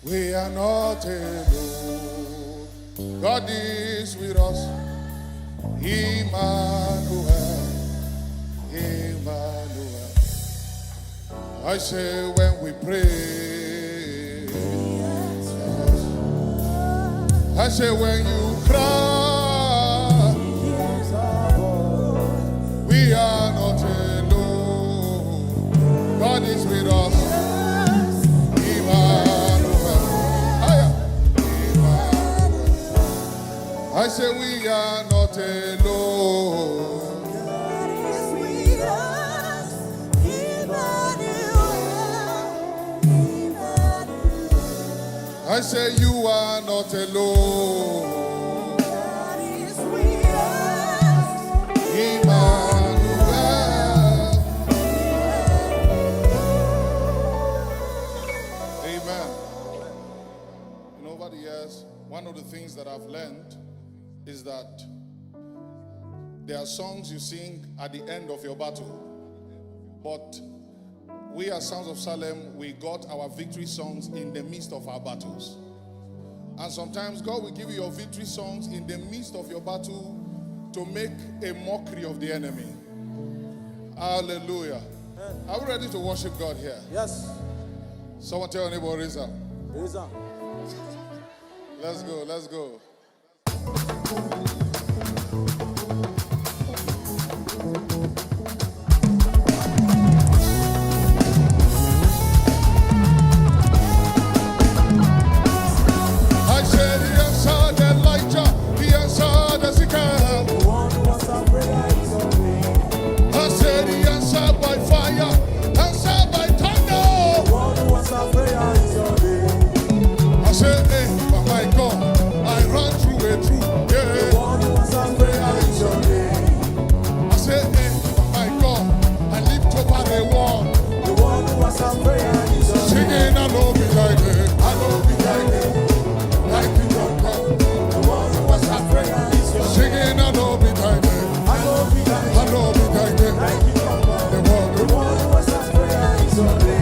We are not alone. God is with us. Emmanuel. Emmanuel. I say when we pray. I say when you cry. We are not alone. God is with us. I say we are not alone. God is with us. Emmanuel. I say you are not alone. God is with us. Emmanuel. Amen. And over the years, one of the things that I've learned is that there are songs you sing at the end of your battle, but we as Sounds of Salem, we got our victory songs in the midst of our battles. And sometimes God will give you your victory songs in the midst of your battle to make a mockery of the enemy. Hallelujah. Are we ready to worship God here? Yes. Someone tell your neighbor, raise up. Raise up. Let's go, let's go. I said he answered Elijah, he answered Ezekiel. I said he answered by fire, answered by thunder. I said, hey, but my God, I ran through a troop. Yeah. I said, hey, but my God, I leaped over a wall. Singing, I know be like it, I know be like it. Like you don't come. Singing, I know be like it, I know be like it. The one who answers prayers, the one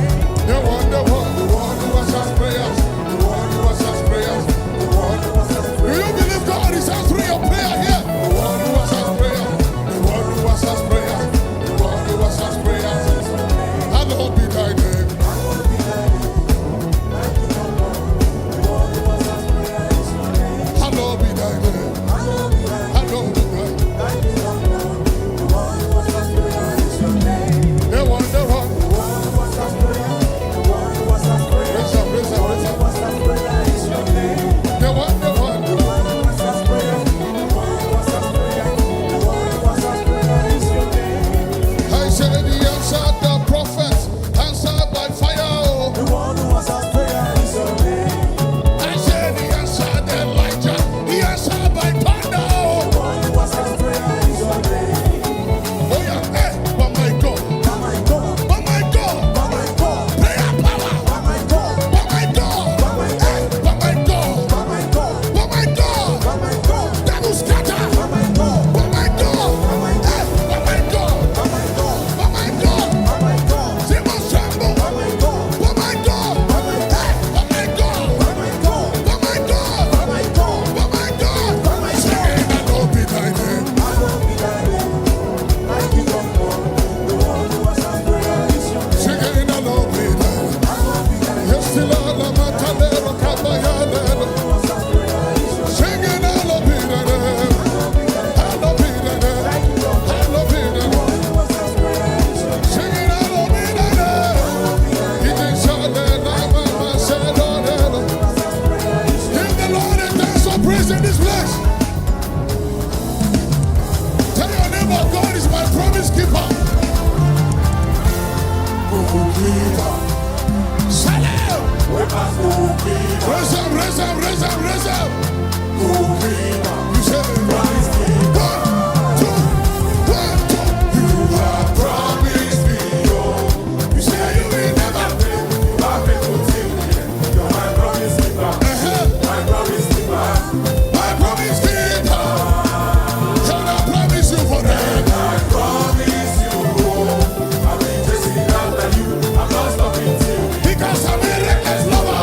who answers prayers, the one who answers prayers, the one who answers prayers. Do you believe God is answering your prayer here? The one who answers prayers, the one who answers prayers, the one who answers prayers. I know be like it. I know be like it. I know be like it. The one. Raise up, raise up, raise up. The one. I said he answered the prophets, answered by fire. I said he answered Elijah, he answered by thunder. Oh yeah, hey, but my God, prayer power, but my God, hey, but my God, that will scatter, but my God, hey, but my God, demons tremble, but my God, hey, but my God, singing, I know be like it. Singing, I know be like it. Yes, still all of my talero, kabayalero. Singing, I know be like it. I know be like it. I know be like it. Singing, I know be like it. He thinks all that I'm a said on it. Give the Lord a dance of praise in this place. Tell your neighbor, God is my promise keeper. Salem! Raise up, raise up, raise up, raise up. You said it right. 1, 2, 1, 2. You have promised me, oh. You say you will never fail. You are faithful till the end. You're my promise keeper. My promise keeper. My promise keeper. Can I promise you forever? I promise you, oh. I'll be chasing after you. I'm not stopping till because I'm a reckless lover.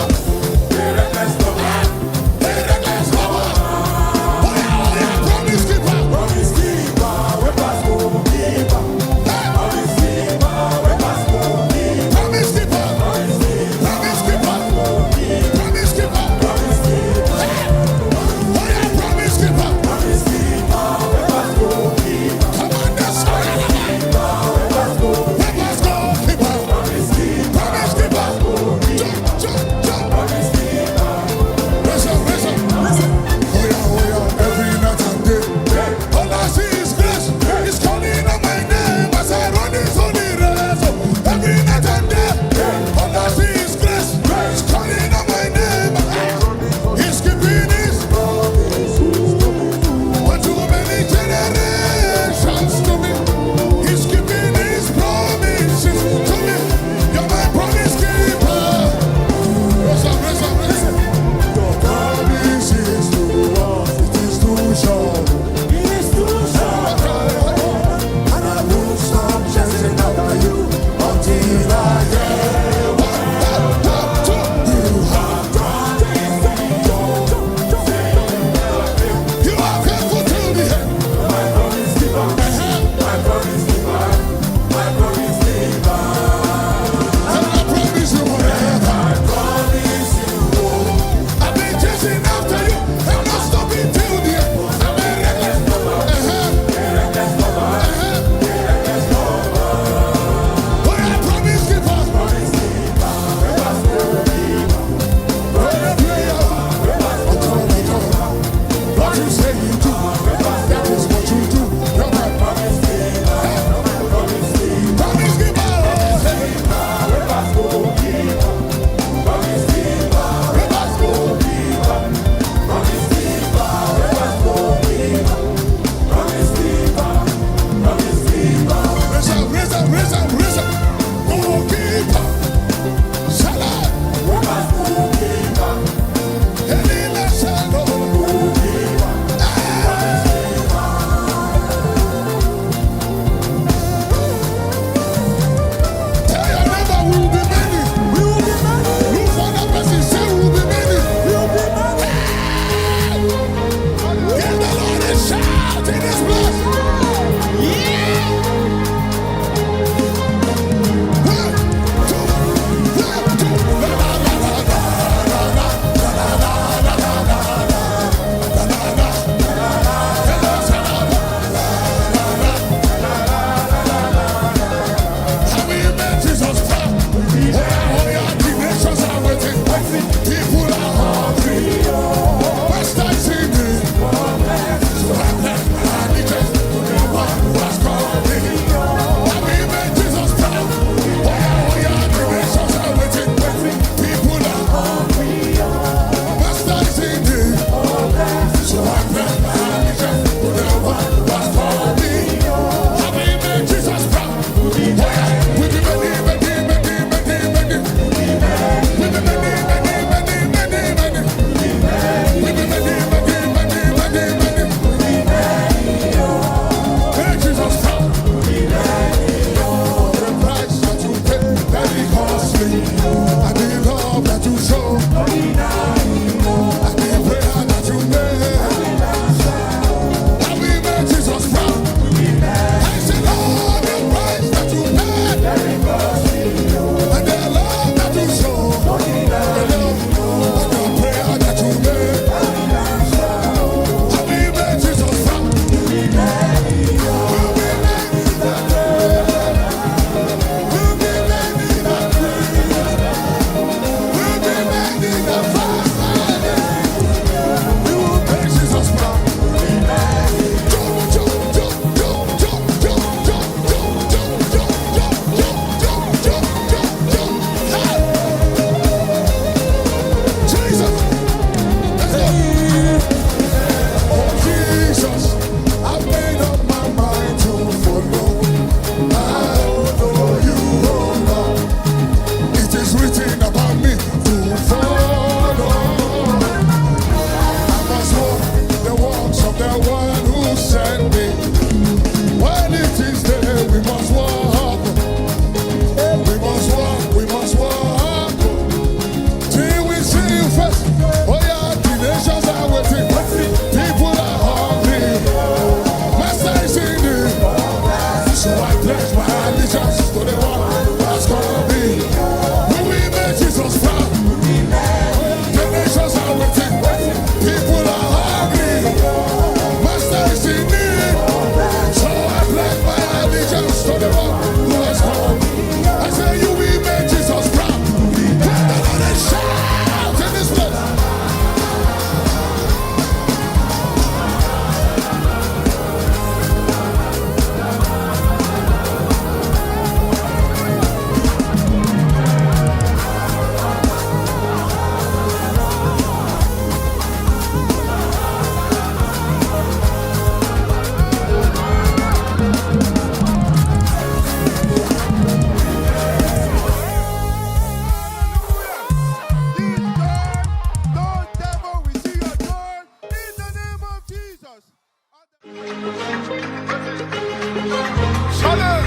Salem.